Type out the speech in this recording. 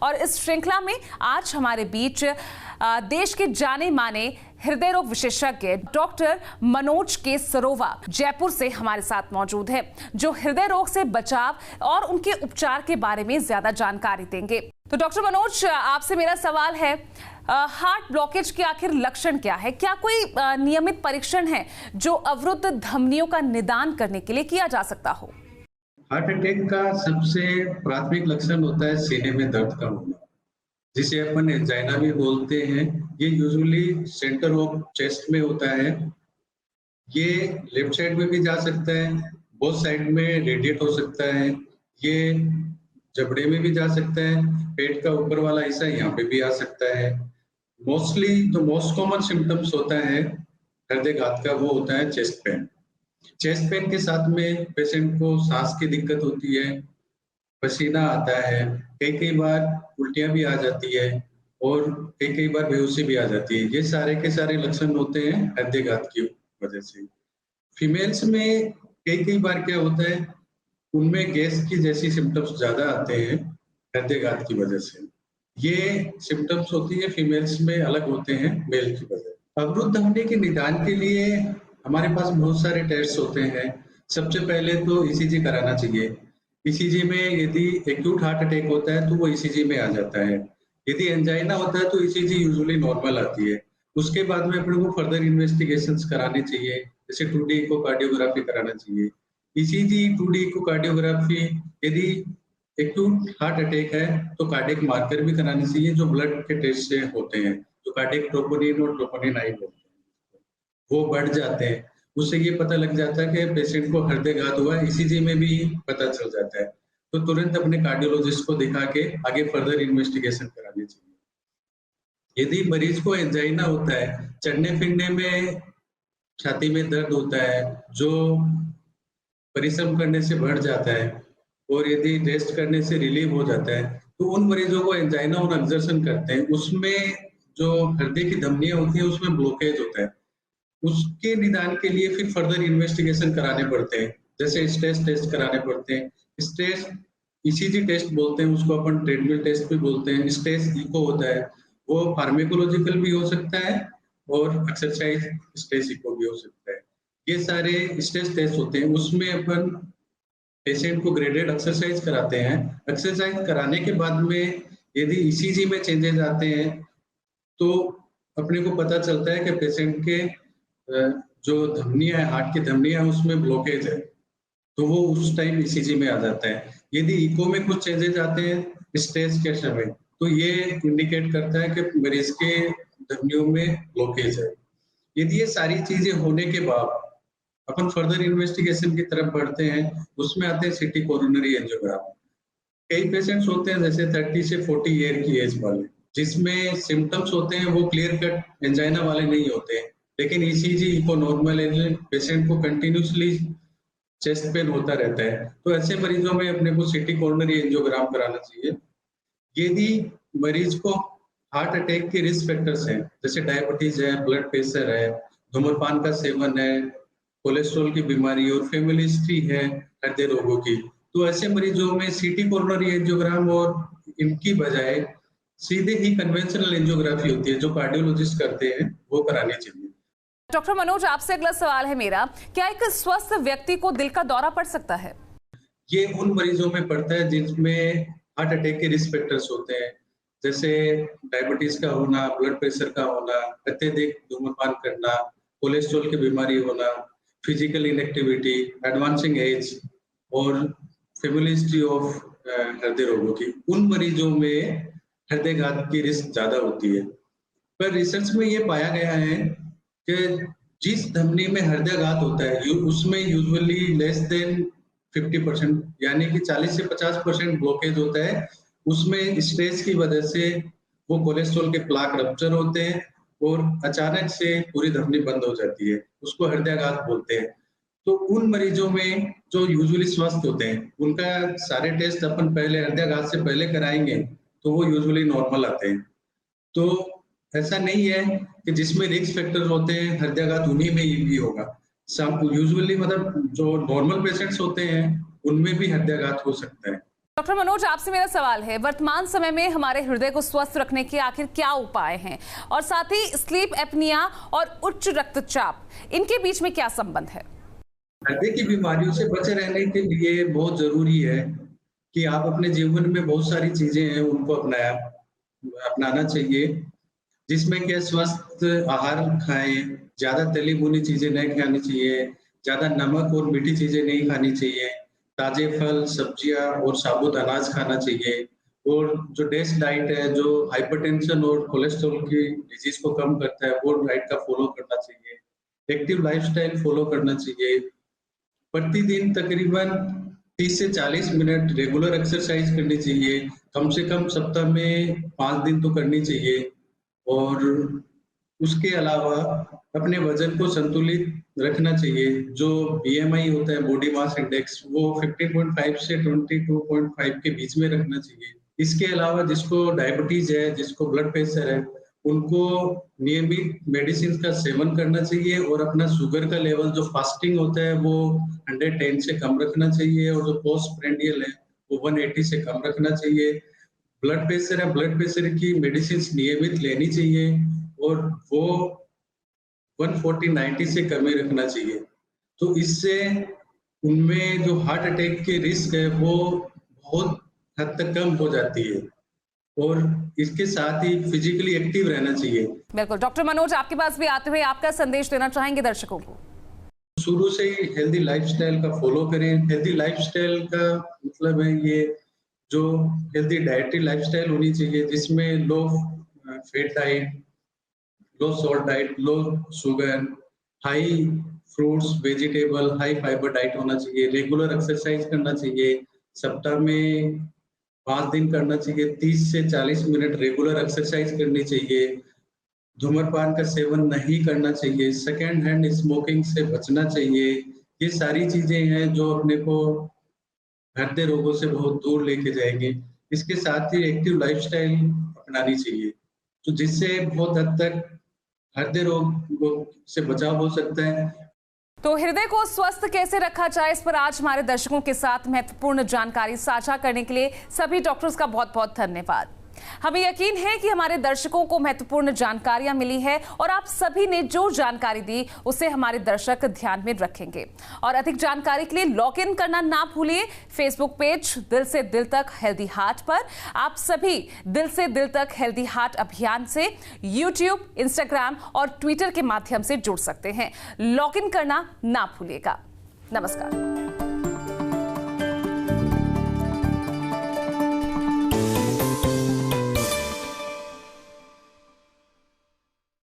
और इस श्रृंखला में आज हमारे बीच देश के जाने माने हृदय रोग विशेषज्ञ डॉक्टर मनोज के सरोवा जयपुर से हमारे साथ मौजूद है, जो हृदय रोग से बचाव और उनके उपचार के बारे में ज्यादा जानकारी देंगे। तो डॉक्टर मनोज, आपसे मेरा सवाल है, हार्ट ब्लॉकेज के आखिर लक्षण क्या है? क्या कोई नियमित परीक्षण है जो अवरुद्ध धमनियों का निदान करने के लिए किया जा सकता हो? हार्ट अटैक का सबसे प्राथमिक लक्षण होता है सीने में दर्द का होना, जिसे अपन एंजाइना भी बोलते हैं। ये यूजुअली सेंटर ऑफ चेस्ट में होता है। ये लेफ्ट साइड में भी जा सकता है, बोथ साइड में रेडिएट हो सकता है। ये जबड़े में भी जा सकता है, पेट का ऊपर वाला हिस्सा यहाँ पे भी आ सकता है। मोस्टली जो मोस्ट कॉमन सिम्टम्स होता है हृदयघात का, वो होता है चेस्ट पेन। चेस्ट पेन के साथ में पेशेंट को सांस की दिक्कत होती है, पसीना आता है, कई बार उल्टियां भी आ जाती है और कई बार बेहोशी भी आ जाती है। ये सारे के सारे लक्षण होते हैं हृदयघात की वजह से। फीमेल्स में कई बार क्या होता है, उनमें गैस की जैसी सिम्टम्स ज्यादा आते हैं हृदयघात की वजह से। ये सिम्टम्स होती है फीमेल्स में, अलग होते हैं मेल की वजह। अवरुद्ध धमनी के निदान के लिए हमारे पास बहुत सारे टेस्ट होते हैं। सबसे पहले तो ईसीजी कराना चाहिए। ईसीजी में यदि एक्यूट हार्ट अटैक होता है तो वो ईसीजी में आ जाता है। यदि एंजाइना होता है तो ईसीजी यूजुअली नॉर्मल आती है। उसके बाद में अपने को फर्दर इन्वेस्टिगेशंस कराने चाहिए, जैसे 2D इकोकार्डियोग्राफी कराना चाहिए। ईसीजी, 2D इकोकार्डियोग्राफी, यदि एक्यूट हार्ट अटैक है तो कार्डियक मार्कर भी कराने चाहिए, जो ब्लड के टेस्ट से होते हैं, जो कार्डियक ट्रोपोनिन और ट्रोपोनिन आई होते हैं, वो बढ़ जाते हैं। उससे ये पता लग जाता है कि पेशेंट को हृदयघात हुआ है। ईसीजी में भी पता चल जाता है, तो तुरंत अपने कार्डियोलॉजिस्ट को दिखा के आगे फर्दर इन्वेस्टिगेशन करानी चाहिए। यदि मरीज को एंजाइना होता है, चलने फिरने में छाती में दर्द होता है, जो परिश्रम करने से बढ़ जाता है और यदि रेस्ट करने से रिलीव हो जाता है, तो उन मरीजों को एंजाइना और एक्सर्शन करते हैं। उसमें जो हृदय की धमनियां होती है उसमें ब्लॉकेज होता है। उसके निदान के लिए फिर फर्दर इन्वेस्टिगेशन कराने पड़ते हैं, जैसे स्ट्रेस टेस्ट कराने पड़ते हैं। स्ट्रेस ईसीजी टेस्ट बोलते हैं उसको, अपन ट्रेडमिल टेस्ट भी बोलते हैं। स्ट्रेस इको होता है, वो फार्मेकोलॉजिकल भी हो सकता है और एक्सरसाइज स्ट्रेस इको भी हो सकता है। ये सारे स्ट्रेस टेस्ट होते हैं। उसमें अपन पेशेंट को ग्रेडेड एक्सरसाइज कराते हैं। एक्सरसाइज कराने के बाद में यदि ईसीजी में चेंजेस आते हैं तो अपने को पता चलता है कि पेशेंट के जो धमनियां है, हार्ट की धमनियां है, उसमें ब्लॉकेज है, तो वो उस टाइम ईसीजी में आ जाता है। यदि इको में कुछ चेंजेस आते हैं स्ट्रेस के समय, तो ये इंडिकेट करता है कि मरीज के धमनियों में ब्लॉकेज है। यदि ये सारी चीजें होने के बाद अपन फर्दर इन्वेस्टिगेशन की तरफ बढ़ते हैं, उसमें आते हैं सिटी कोरोनरी एंजियोग्राम। कई पेशेंट्स होते हैं जैसे 30 से 40 ईयर की एज वाले, जिसमें सिम्टम्स होते हैं वो क्लियर कट एंजाइना वाले नहीं होते हैं, लेकिन ईसीजी इको नॉर्मल है, पेशेंट को कंटिन्यूसली चेस्ट पेन होता रहता है, तो ऐसे मरीजों में अपने को सिटी कोरोनरी एंजियोग्राम कराना चाहिए। यदि मरीज को हार्ट अटैक के रिस्क फैक्टर्स हैं, जैसे डायबिटीज है, ब्लड प्रेशर है, धूम्रपान का सेवन है, कोलेस्ट्रॉल की बीमारी और फैमिली हिस्ट्री है हृदय रोगों की, तो ऐसे मरीजों में सिटी कोरोनरी एंजियोग्राम और इनकी बजाय सीधे ही कन्वेंशनल एंजियोग्राफी होती है, जो कार्डियोलॉजिस्ट करते हैं, वो करानी चाहिए। डॉक्टर मनोज, आपसे अगला सवाल है मेरा, क्या एक स्वस्थ व्यक्ति को दिल का दौरा पड़ सकता है? ये उन मरीजों में पड़ता है जिसमें हार्ट अटैक के रिस्क फैक्टर्स होते हैं, जैसे डायबिटीज का होना, ब्लड प्रेशर का होना, अत्यधिक धूम्रपान करना, कोलेस्ट्रॉल की बीमारी होना, फिजिकल इनएक्टिविटी, एडवांसिंग एज और फैमिली हिस्ट्री ऑफ हृदय रोगों की। उन मरीजों में हृदयघात की रिस्क ज्यादा होती है। पर रिसर्च में ये पाया गया है कि जिस धमनी में हृदयघात होता है उसमें यूजुअली लेस देन 50%, यानी कि 40 से 50% ब्लॉकेज होता है। उसमें स्ट्रेस की वजह से वो कोलेस्ट्रॉल के प्लाक रप्चर होते हैं और अचानक से पूरी धमनी बंद हो जाती है, उसको हृदयाघात बोलते हैं। तो उन मरीजों में जो यूजुअली स्वस्थ होते हैं, उनका सारे टेस्ट अपन पहले हृदयाघात से पहले कराएंगे तो वो यूजुअली नॉर्मल आते हैं। तो ऐसा नहीं है कि जिसमें रिस्क फैक्टर होते हैं हृदयाघात उन्हीं में ही भी होगा। सब यूजुअली मतलब जो नॉर्मल पेशेंट्स होते हैं उनमें भी हृदयाघात हो सकता है। डॉक्टर मनोज, आपसे मेरा सवाल है, वर्तमान समय में हमारे हृदय को स्वस्थ रखने के आखिर क्या उपाय हैं, और साथ ही स्लीप एपनिया और उच्च रक्तचाप, इनके बीच में क्या संबंध है? हृदय की बीमारियों से बचे रहने के लिए बहुत जरूरी है कि आप अपने जीवन में बहुत सारी चीजें हैं उनको अपनाना चाहिए, जिसमें कि स्वस्थ आहार खाएं, ज्यादा तली भुनी चीजें नहीं खानी चाहिए, ज्यादा नमक और मीठी चीजें नहीं खानी चाहिए, ताजे फल, सब्जियां और साबुत अनाज खाना चाहिए, और जो डेस्क डाइट है जो हाइपरटेंशन और कोलेस्ट्रॉल की डिजीज को कम करता है वो डाइट का फॉलो करना चाहिए। एक्टिव लाइफस्टाइल फॉलो करना चाहिए। प्रतिदिन तकरीबन 30 से 40 मिनट रेगुलर एक्सरसाइज करनी चाहिए, कम से कम सप्ताह में 5 दिन तो करनी चाहिए। और उसके अलावा अपने वजन को संतुलित रखना चाहिए। जो बीएमआई होता है, बॉडी मास इंडेक्स, वो 15.5 से 22.5 के बीच में रखना चाहिए। इसके अलावा जिसको डायबिटीज है, जिसको ब्लड प्रेशर है, उनको नियमित मेडिसिन का सेवन करना चाहिए, और अपना शुगर का लेवल जो फास्टिंग होता है वो 110 से कम रखना चाहिए, और जो पोस्ट प्रेंडियल है वो 180 से कम रखना चाहिए। ब्लड प्रेशर है, ब्लड प्रेशर की मेडिसिन नियमित लेनी चाहिए, और वो 140/90 से कम ही रखना चाहिए। तो इससे उनमें जो हार्ट अटैक के रिस्क है वो बहुत हद तक कम हो जाती है, और इसके साथ ही फिजिकली एक्टिव रहना चाहिए। बिल्कुल डॉक्टर मनोज, आपके पास भी आते हुए आपका संदेश देना चाहेंगे दर्शकों को? शुरू से ही हेल्दी लाइफस्टाइल का फॉलो करें। हेल्दी लाइफस्टाइल का मतलब है ये जो हेल्दी डाइटरी लाइफस्टाइल होनी चाहिए, जिसमें लो फैट डाइट, लो salt diet, low sugar, high fruits, vegetable, high fibre diet होना चाहिए। रेगुलर एक्सरसाइज करना चाहिए, सप्ताह में 5 दिन करना चाहिए। 30 से 40 मिनट रेगुलर एक्सरसाइज करनी चाहिए। धूम्रपान का सेवन नहीं करना चाहिए। सेकेंड हैंड स्मोकिंग से बचना चाहिए। ये सारी चीजें हैं जो अपने को हृदय रोगों से बहुत दूर लेके जाएंगे। इसके साथ ही एक्टिव लाइफस्टाइल अपनानी चाहिए, तो जिससे बहुत हद तक हृदय रोग से बचाव हो सकता है। तो हृदय को स्वस्थ कैसे रखा जाए, इस पर आज हमारे दर्शकों के साथ महत्वपूर्ण जानकारी साझा करने के लिए सभी डॉक्टर्स का बहुत बहुत धन्यवाद। हमें यकीन है कि हमारे दर्शकों को महत्वपूर्ण जानकारियां मिली है, और आप सभी ने जो जानकारी दी उसे हमारे दर्शक ध्यान में रखेंगे। और अधिक जानकारी के लिए लॉग इन करना ना भूलिए फेसबुक पेज दिल से दिल तक हेल्दी हार्ट पर। आप सभी दिल से दिल तक हेल्दी हार्ट अभियान से यूट्यूब, इंस्टाग्राम और ट्विटर के माध्यम से जुड़ सकते हैं। लॉग इन करना ना भूलिएगा। नमस्कार।